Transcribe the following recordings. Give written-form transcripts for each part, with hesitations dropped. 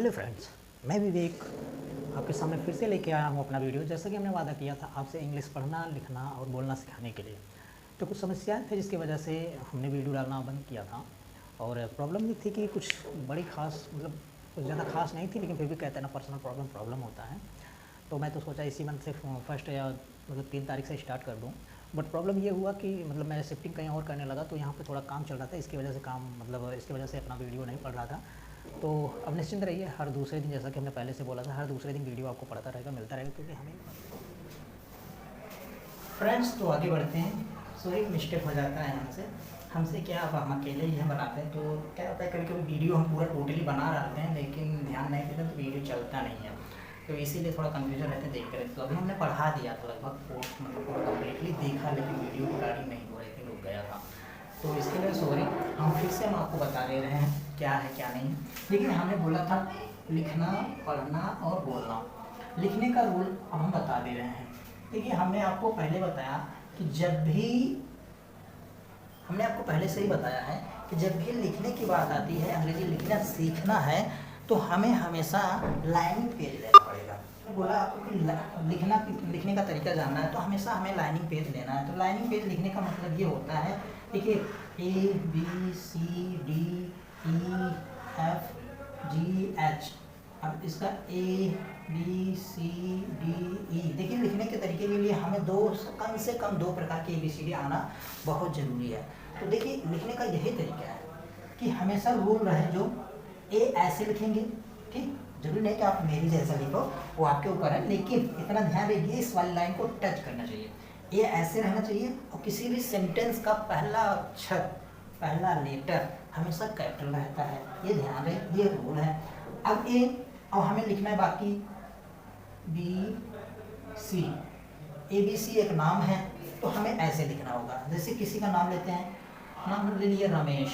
Hello friends, मैं विवेक आपके सामने फिर से लेके आया हूँ अपना वीडियो। जैसा कि हमने वादा किया था आपसे इंग्लिश पढ़ना, लिखना और बोलना सिखाने के लिए। तो कुछ समस्याएं थी जिसकी वजह से हमने वीडियो डालना बंद किया था। और प्रॉब्लम ये थी कि कुछ बड़ी ख़ास कुछ ज़्यादा ख़ास नहीं थी, लेकिन फिर भी कहते हैं ना, पर्सनल प्रॉब्लम होता है। तो मैं तो सोचा इसी मंथ से फर्स्ट या 3 तारीख से स्टार्ट कर दूँ। बट प्रॉब्लम ये हुआ कि मैं शिफ्टिंग कहीं और करने लगा, तो यहाँ पे थोड़ा काम चल रहा था। इसकी वजह से इसकी वजह से अपना वीडियो नहीं पढ़ रहा था। तो अब निश्चिंत रहिए, हर दूसरे दिन, जैसा कि हमने पहले से बोला था, हर दूसरे दिन वीडियो आपको पड़ता रहेगा, मिलता रहेगा, क्योंकि हमें फ्रेंड्स। तो आगे बढ़ते हैं। सॉरी, मिस्टेक हो जाता है हमसे क्या, अब हम अकेले ही बनाते हैं। तो क्या होता है, कभी कभी वीडियो हम पूरा टोटली बना रहते हैं, लेकिन ध्यान नहीं देते तो वीडियो चलता नहीं है। तो इसीलिए थोड़ा कन्फ्यूजन रहते हैं देखते रहते। तो अभी हमने पढ़ा दिया था लगभग, पूरा कम्प्लीटली देखा, लेकिन वीडियो रिकॉर्डिंग नहीं हो रही थी, रुक गया था। तो इसके लिए सॉरी। हम फिर से हम आपको बता दे रहे हैं क्या है क्या नहीं। लेकिन हमने बोला था लिखना, पढ़ना और बोलना। लिखने का रूल अब हम बता दे रहे हैं। देखिए, हमने आपको पहले बताया कि हमने आपको पहले से ही बताया है कि जब भी लिखने की बात आती है, अंग्रेजी लिखना सीखना है, तो हमें हमेशा लाइनिंग पेज लेना पड़ेगा। तो बोला आपको कि लिखने का तरीका जानना है, तो हमेशा हमें लाइनिंग पेज लेना है। तो लाइनिंग पेज लिखने का मतलब ये होता है, देखिए ABCDEFGH। अब इसका ABCDE, देखिए लिखने के तरीके के लिए हमें कम से कम 2 प्रकार के ABCD आना बहुत ज़रूरी है। तो देखिए, लिखने का यही तरीका है कि हमेशा रूल रहे जो ए ऐसे लिखेंगे, ठीक। जरूरी नहीं कि आप मेरी जैसा लिखो, वो आपके ऊपर है, लेकिन इतना ध्यान रखिए इस वाली लाइन को टच करना चाहिए। ये ऐसे रहना चाहिए, और किसी भी सेंटेंस का पहला अक्षर, पहला लेटर हमेशा कैपिटल रहता है। ये ध्यान रहे, ये रूल है। अब हमें लिखना है बाकी BC। ABC एक नाम है, तो हमें ऐसे लिखना होगा। जैसे किसी का नाम लेते हैं, नाम ले लिया रमेश।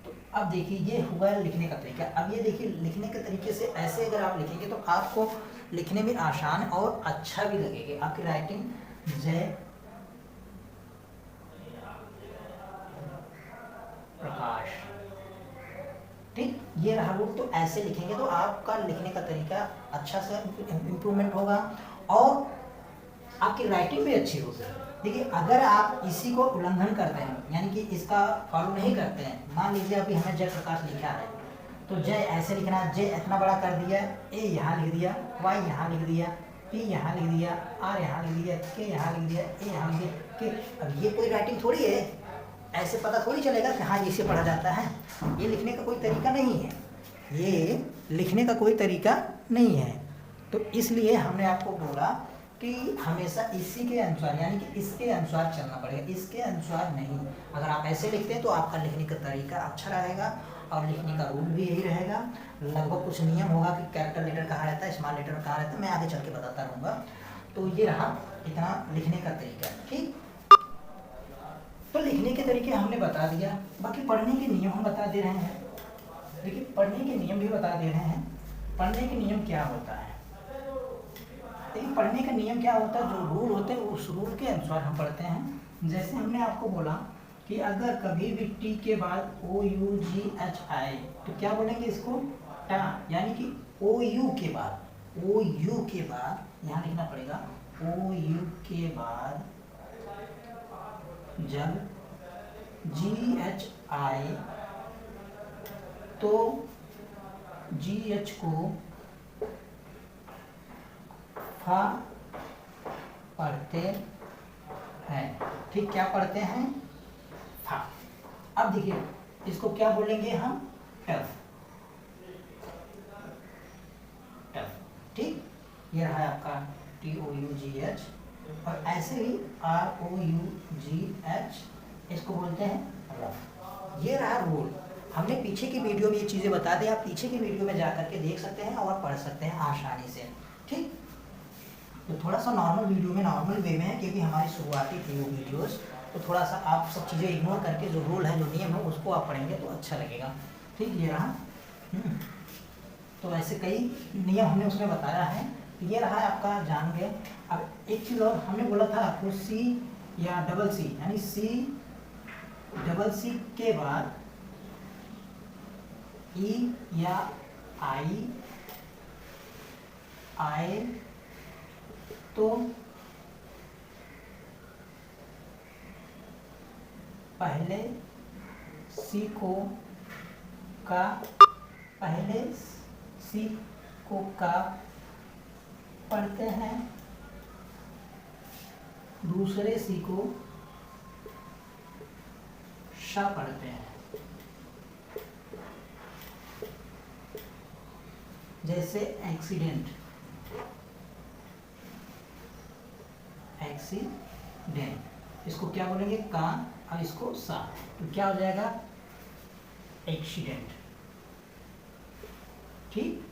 तो अब देखिए, ये हुआ लिखने का तरीका। अब ये देखिए, लिखने के तरीके से ऐसे अगर आप लिखेंगे तो आपको लिखने में आसान और अच्छा भी लगेगा। आपकी राइटिंग जय प्रकाश, ठीक, ये रहा रूल। तो ऐसे लिखेंगे तो आपका लिखने का तरीका अच्छा से इम्प्रूवमेंट होगा, और आपकी राइटिंग भी अच्छी होगी। देखिए, अगर आप इसी को उल्लंघन करते हैं, यानी कि इसका फॉलो नहीं करते हैं, मान लीजिए अभी हमें जय प्रकाश लिखा है, तो जय ऐसे लिखना है। जय इतना बड़ा कर दिया, ए यहाँ लिख दिया, वाई यहाँ लिख दिया, पी यहाँ लिख दिया, आर यहाँ लिख दिया, के यहाँ लिख दिया, ए यहाँ लिख दिया, के। अब ये कोई राइटिंग थोड़ी है, ऐसे पता थोड़ी चलेगा कि हाँ इसे पढ़ा जाता है। ये लिखने का कोई तरीका नहीं है, ये लिखने का कोई तरीका नहीं है। तो इसलिए हमने आपको बोला कि हमेशा इसी के अनुसार, यानी कि इसके अनुसार चलना पड़ेगा, इसके अनुसार नहीं। अगर आप ऐसे लिखते हैं तो आपका लिखने का तरीका अच्छा रहेगा, और लिखने का रूल भी यही रहेगा। लगभग कुछ नियम होगा कि कैपिटल लेटर कहाँ रहता है, स्मॉल लेटर कहाँ रहता है, मैं आगे चल के बताता रहूँगा। तो ये रहा इतना लिखने का तरीका, ठीक। तो लिखने के तरीके हमने बता दिया, बाकी पढ़ने के नियम हम बता दे रहे हैं। देखिए, पढ़ने के नियम भी बता दे रहे हैं। पढ़ने के नियम क्या होता है, देखिए पढ़ने का नियम क्या होता है, जो रूल होते हैं उस रूल के अनुसार हम पढ़ते हैं। जैसे हमने आपको बोला कि अगर कभी भी टी के बाद OUGH आए, तो क्या बोलेंगे इसको, टा। यानी कि OU के बाद यहाँ लिखना पड़ेगा, OU के बाद जब GH आए तो GH को फा पढ़ते हैं, ठीक। क्या पढ़ते हैं, फा। अब देखिए, इसको क्या बोलेंगे हम, टफ, ठीक। ये रहा आपका TOUGH, और ऐसे ही ROUGH, इसको बोलते हैं रफ। ये रहा रूल। हमने पीछे की वीडियो में ये चीज़ें बता दी, आप पीछे की वीडियो में जा करके देख सकते हैं और पढ़ सकते हैं आसानी से, ठीक। तो थोड़ा सा नॉर्मल वीडियो में, नॉर्मल वे में है, क्योंकि हमारी शुरुआती थी वो वीडियोस। तो थोड़ा सा आप सब चीज़ें इग्नोर करके जो रूल है, जो नियम है, उसको आप पढ़ेंगे तो अच्छा लगेगा, ठीक। ये रहा। तो ऐसे कई नियम हमने उसमें बताया है। ये रहा आपका, जान गए। अब एक चीज़ और हमने बोला था आपको, C या डबल C, यानी C डबल C के बाद ई या आई आए तो पहले सी को का, पहले सी को का पढ़ते हैं, दूसरे सी को शा पढ़ते हैं। जैसे एक्सीडेंट, एक्सीडेंट इसको क्या बोलेंगे का, और इसको सा, तो क्या हो जाएगा एक्सीडेंट। ठीक,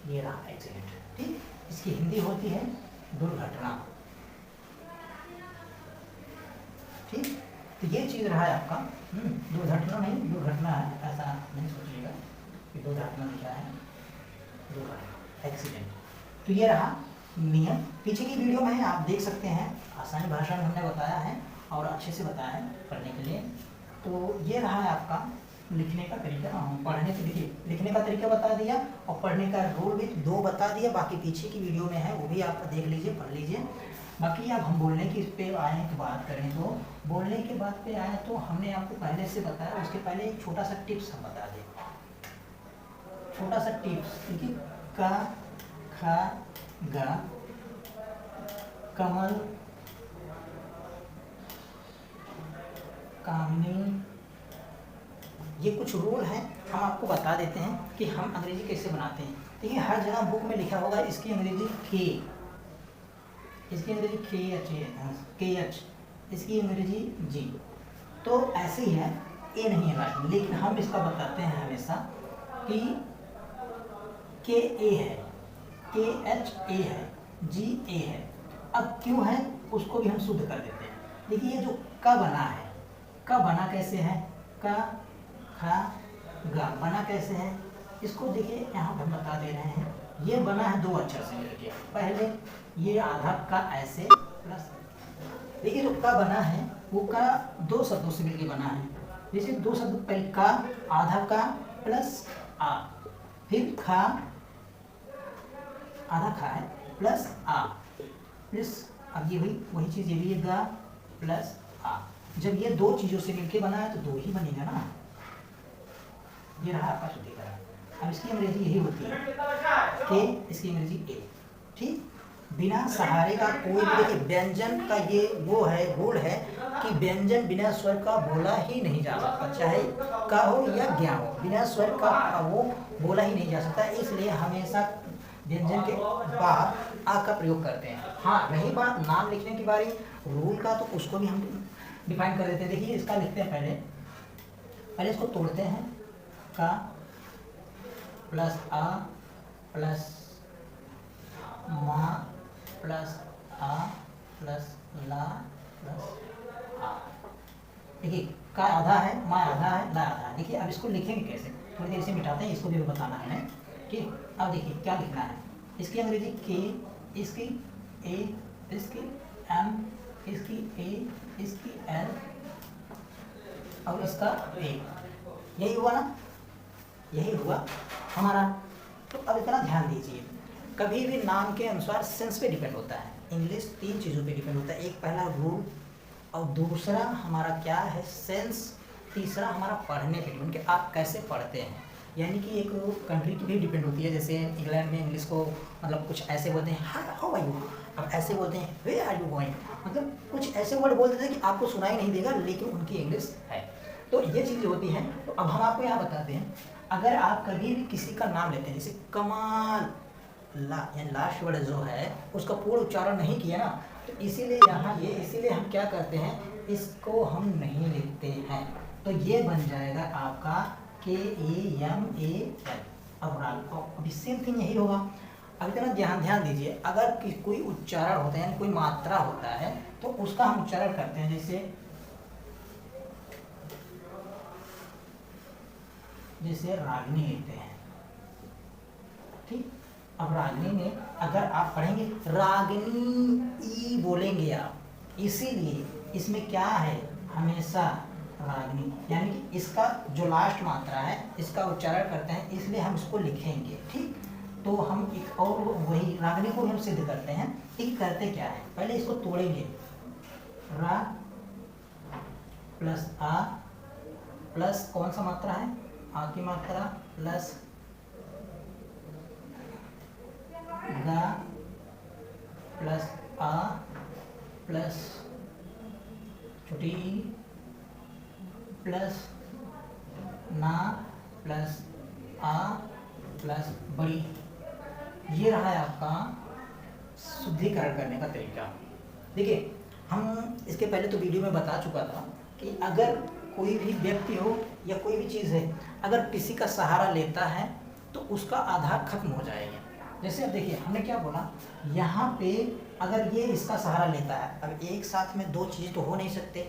ये रहा एक्सीडेंट। ठीक, इसकी हिंदी होती है दुर्घटना। ठीक, तो ये चीज रहा है आपका। दुर्घटना नहीं, दुर्घटना है, ऐसा नहीं सोचिएगा कि दुर्घटना क्या है, दुर्घटना एक्सीडेंट। तो ये रहा नियम। पीछे की वीडियो में आप देख सकते हैं, आसानी भाषा में हमने बताया है और अच्छे से बताया है पढ़ने के लिए। तो ये रहा है आपका लिखने का तरीका। पढ़ने के, देखिए लिखने का तरीका बता दिया और पढ़ने का रूल भी 2 बता दिया। बाकी पीछे की वीडियो में है, वो भी आप देख लीजिए, पढ़ लीजिए। बाकी अब हम बोलने की पे आए तो बात करें, तो बोलने के बाद पे आए तो हमने आपको पहले से बताया। उसके पहले एक छोटा सा टिप्स हम बता दें, छोटा सा टिप्स। देखिए का, खा, गा, कमल, कामनी, ये कुछ रूल हैं, हम आपको बता देते हैं कि हम अंग्रेजी कैसे बनाते हैं। देखिए हर जगह बुक में लिखा होगा इसकी अंग्रेजी के, इसकी अंग्रेजी के एच, इसकी अंग्रेजी जी। तो ऐसे ही है, ए नहीं है लास्ट में, लेकिन हम इसका बताते हैं हमेशा कि के ए है, के एच ए है, जी ए है। अब क्यों है उसको भी हम शुद्ध कर देते हैं। देखिए ये जो का बना है, का बना कैसे है, का, खा, गा बना कैसे है, इसको देखिए यहाँ पर बता दे रहे हैं। ये बना है 2 अक्षर से मिलके। पहले ये आधा का ऐसे प्लस, देखिए जो का बना है वो का 2 शब्दों से मिलके बना है। जैसे 2 शब्द, पहले का, आधा का प्लस आ, फिर खा, आधा खा है प्लस आ, प्लस अब ये वही चीज, ये भी गा प्लस आ। जब ये 2 चीजों से मिलके बना है तो 2 ही बनेगा ना। ये रहा आपका शुद्धिकरण। अब इसकी अंग्रेजी यही होती है के, इसकी अंग्रेजी ए। ठीक, बिना सहारे का कोई भी, देखिए व्यंजन का ये वो है, रूल है कि व्यंजन बिना स्वर का बोला ही नहीं जा सकता, चाहे का हो या ज्ञा हो, बिना स्वर का वो बोला ही नहीं जा सकता। इसलिए हमेशा व्यंजन के बाद आ का प्रयोग करते हैं। हाँ, रही बात नाम लिखने की बारी रूल का, तो उसको भी हम डिफाइन कर देते हैं। देखिए इसका लिखते हैं, पहले इसको तोड़ते हैं। का प्लस आ प्लस मा प्लस आ प्लस ला प्लस आ। देखिए का आधा है, मा आधा है, ला आधा है। देखिए अब इसको लिखेंगे कैसे, थोड़ी देर से मिटाते हैं, इसको भी बताना है। ठीक, अब देखिए क्या लिखना है। इसकी अंग्रेजी के, इसकी ए, इसकी एम, इसकी ए, इसकी एल और इसका ए। यही हुआ ना, यही हुआ हमारा। तो अब इतना ध्यान दीजिए, कभी भी नाम के अनुसार सेंस पे डिपेंड होता है। इंग्लिश 3 चीज़ों पे डिपेंड होता है। एक पहला रूल, और दूसरा हमारा क्या है सेंस, तीसरा हमारा पढ़ने पे डिपेंड कि आप कैसे पढ़ते हैं। यानी कि एक कंट्री की भी डिपेंड होती है। जैसे इंग्लैंड में इंग्लिश को मतलब कुछ ऐसे बोलते हैं हाउ आर यू, अब ऐसे बोलते हैं वे आर यू गोइंग, मतलब कुछ ऐसे वर्ड बोल देते हैं कि आपको सुनाई नहीं देगा, लेकिन उनकी इंग्लिश है। तो ये चीज़ होती है। तो अब हम आपको यहाँ बताते हैं, अगर आप कभी भी किसी का नाम लेते हैं, जैसे कमाल, यानी लास्ट वर्ड जो है उसका पूर्ण उच्चारण नहीं किया ना, तो इसीलिए यहाँ ये, इसीलिए हम क्या करते हैं, इसको हम नहीं लिखते हैं। तो ये बन जाएगा आपका के ए एम ए एल। अब सेम थिंग यही होगा। अब इतना ध्यान दीजिए, अगर कोई उच्चारण होता है यानी कोई मात्रा होता है तो उसका हम उच्चारण करते हैं। जैसे रागिनी लेते हैं। ठीक, अब रागिनी में अगर आप पढ़ेंगे रागिनी ई बोलेंगे आप, इसीलिए इसमें क्या है, हमेशा रागनी, यानी कि इसका जो लास्ट मात्रा है इसका उच्चारण करते हैं, इसलिए हम इसको लिखेंगे। ठीक, तो हम एक और वही रागनी को हम सिद्ध करते हैं। एक करते क्या है, पहले इसको तोड़ेंगे, रा प्लस आ प्लस कौन सा मात्रा है, आ की मात्रा, प्लस गा प्लस आ प्लस छोटी ई प्लस ना प्लस आ प्लस बड़ी। ये रहा है आपका शुद्धिकरण करने का तरीका। देखिए, हम इसके पहले तो वीडियो में बता चुका था कि अगर कोई भी व्यक्ति हो या कोई भी चीज़ है, अगर किसी का सहारा लेता है तो उसका आधार खत्म हो जाएगा। जैसे अब देखिए, हमने क्या बोला, यहाँ पे अगर ये इसका सहारा लेता है, अब एक साथ में दो चीज़ तो हो नहीं सकते,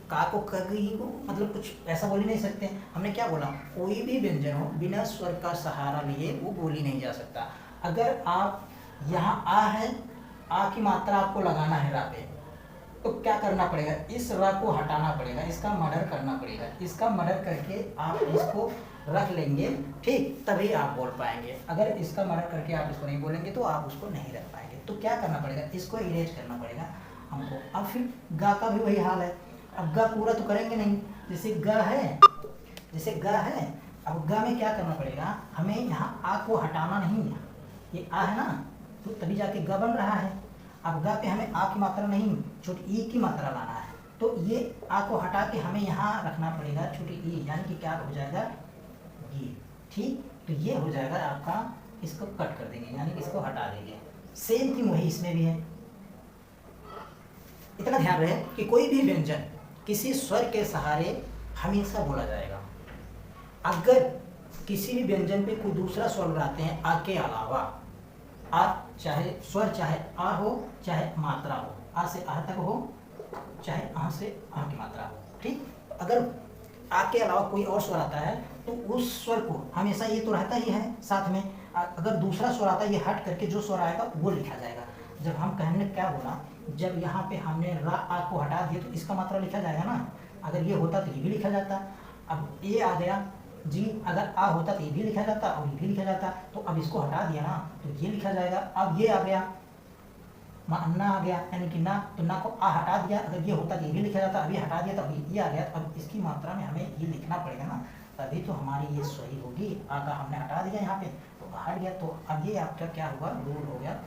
का को कगी को मतलब कुछ ऐसा बोल ही नहीं सकते। हमने क्या बोला, कोई भी व्यंजन हो बिना स्वर का सहारा लिए वो बोली नहीं जा सकता। अगर आप यहाँ आ है, आ की मात्रा आपको लगाना है रा पे, तो क्या करना पड़ेगा, इस रा को हटाना पड़ेगा, इसका मर्डर करना पड़ेगा, इसका मर्डर करके आप इसको रख लेंगे, ठीक, तभी आप बोल पाएंगे। अगर इसका मर्डर करके आप इसको नहीं बोलेंगे तो आप उसको नहीं रख पाएंगे। तो क्या करना पड़ेगा, इसको इरेज करना पड़ेगा हमको। अब फिर गा का भी वही हाल है। अब गा पूरा तो करेंगे नहीं, जैसे गा है, जैसे गा है, अब गा में क्या करना पड़ेगा, हमें यहाँ आ को हटाना नहीं है, ये आ है ना, तो तभी जाके गा बन रहा है। अब गा पे हमें आ की मात्रा नहीं, छोटी ई की मात्रा लाना है, तो ये आ को हटा के हमें यहाँ रखना पड़ेगा छोटी ई, यानी कि क्या हो जाएगा, ये। ठीक, तो ये हो जाएगा आपका, इसको कट कर देंगे, यानी कि इसको हटा देंगे। सेम थिंग वही इसमें भी है। इतना ध्यान रहे कि कोई भी व्यंजन किसी स्वर के सहारे हमेशा बोला जाएगा। अगर किसी भी व्यंजन पे कोई दूसरा स्वर लगाते हैं आ के अलावा, आ चाहे स्वर चाहे आ हो चाहे मात्रा हो, आ से आ तक हो चाहे आ से आ की मात्रा हो, ठीक, अगर आ के अलावा कोई और स्वर आता है तो उस स्वर को हमेशा, ये तो रहता ही है साथ में, अगर दूसरा स्वर आता है ये हट करके जो स्वर आएगा वो लिखा जाएगा। जब हम कहने क्या बोला, जब यहाँ पे हमने रा आ को हटा दिया तो इसका मात्रा लिखा जाएगा ना, अगर ये होता तो ये भी लिखा जाता। अब ये आ गया जी, अगर आ होता तो ये भी लिखा जाता और ये भी लिखा जाता, तो अब इसको हटा दिया ना तो ये लिखा जाएगा। अब ये आ गया ना आ गया, यानी कि ना, तो ना को आ हटा दिया, अगर ये होता तो ये भी लिखा जाता, अभी हटा दिया तो अभी ये आ गया, तो अब इसकी मात्रा में हमें ये लिखना पड़ेगा ना, तभी तो हमारी ये सही होगी। आ का हमने हटा दिया यहाँ पे तो हट गया, तो अब ये आपका क्या हुआ, रूल हो गया,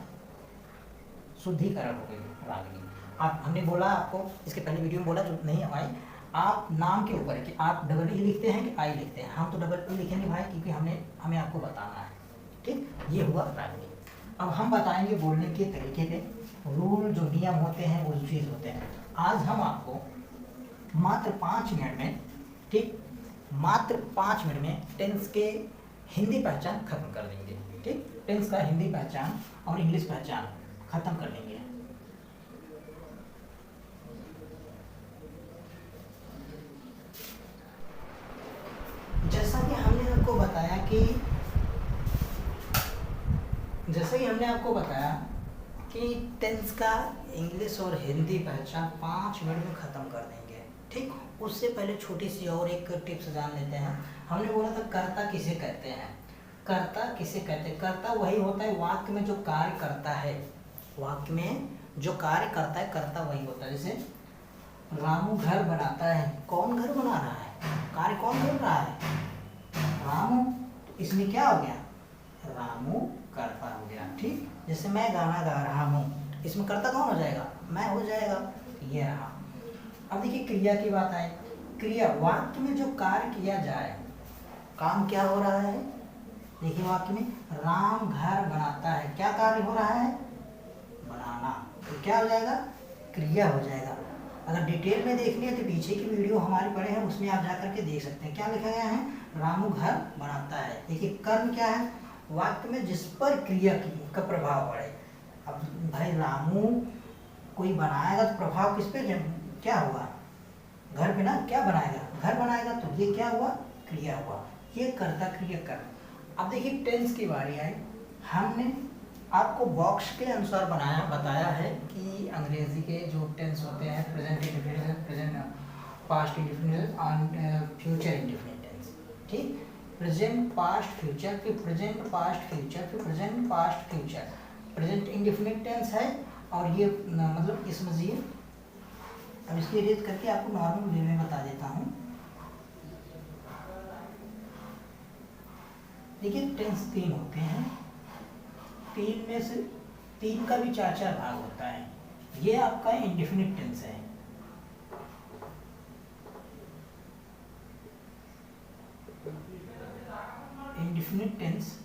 शुद्धिकरण हो गई रागनी। आप हमने बोला आपको इसके पहले वीडियो में बोला, जो नहीं आई, आप नाम के ऊपर है कि आप डबल ई लिखते हैं कि आई लिखते हैं। हम तो डबल ई लिखेंगे भाई, क्योंकि हमें आपको बताना है, ठीक, ये हुआ रागनी। अब हम बताएंगे बोलने के तरीके पे, रूल जो नियम होते हैं वो चीज़ होते हैं। आज हम आपको मात्र 5 मिनट में, ठीक, मात्र 5 मिनट में टेंस के हिंदी पहचान खत्म कर देंगे, ठीक, टेंस का हिंदी पहचान और इंग्लिश पहचान खत्म कर लेंगे। जैसा कि हमने आपको बताया कि टेंस का इंग्लिश और हिंदी पहचान 5 मिनट में ख़त्म कर देंगे, ठीक। उससे पहले छोटी सी और एक टिप्स जान लेते हैं। हमने बोला था कर्ता किसे कहते हैं, कर्ता किसे कहते हैं, कर्ता वही होता है वाक्य में जो कार्य करता है, वाक्य में जो कार्य करता है कर्ता वही होता है। जैसे रामू घर बनाता है, कौन घर बना रहा है, कार्य कौन कर रहा है, रामू, तो इसमें क्या हो गया, रामू कर्ता हो गया, ठीक। जैसे मैं गाना गा रहा हूँ, इसमें कर्ता कौन हो जाएगा, मैं हो जाएगा, ये रहा। अब देखिए क्रिया की बात आए, क्रिया वाक्य में जो कार्य किया जाए, काम क्या हो रहा है, देखिए वाक्य में राम घर बनाता है, क्या कार्य हो रहा है, बनाना, तो क्या हो जाएगा, क्रिया हो जाएगा। अगर डिटेल में देखनी है तो पीछे की वीडियो हमारी पड़े हैं, उसमें आप जा करके देख सकते हैं क्या लिखा गया है, रामू घर बनाता है। देखिए कर्म क्या है, वाक्य में जिस पर क्रिया की का प्रभाव पड़े। अब भाई रामू कोई बनाएगा तो प्रभाव किस पे क्या होगा, घर पे ना, क्या बनाएगा, घर बनाएगा, तो ये क्या हुआ, क्रिया हुआ, ये कर्ता क्रिया कर्म। अब देखिए टेंस की बारी आई। हमने आपको बॉक्स के अनुसार बताया है कि अंग्रेजी के जो टेंस होते हैं, present indefinite, present past indefinite और फ्यूचर इंडेफिनिट टेंस। ठीक, प्रेजेंट पास्ट फ्यूचर, फिर प्रेजेंट पास्ट फ्यूचर, फिर present past future, present indefinite tense है। और ये मतलब ये समझिए, अब इसकी रीड करके आपको नॉर्मल वे में बता देता हूँ। देखिए टेंस 3 होते हैं, 3 में से 3 का भी 4-4 भाग होता है। ये आपका इंडेफिनिट टेंस है। Indefinite tense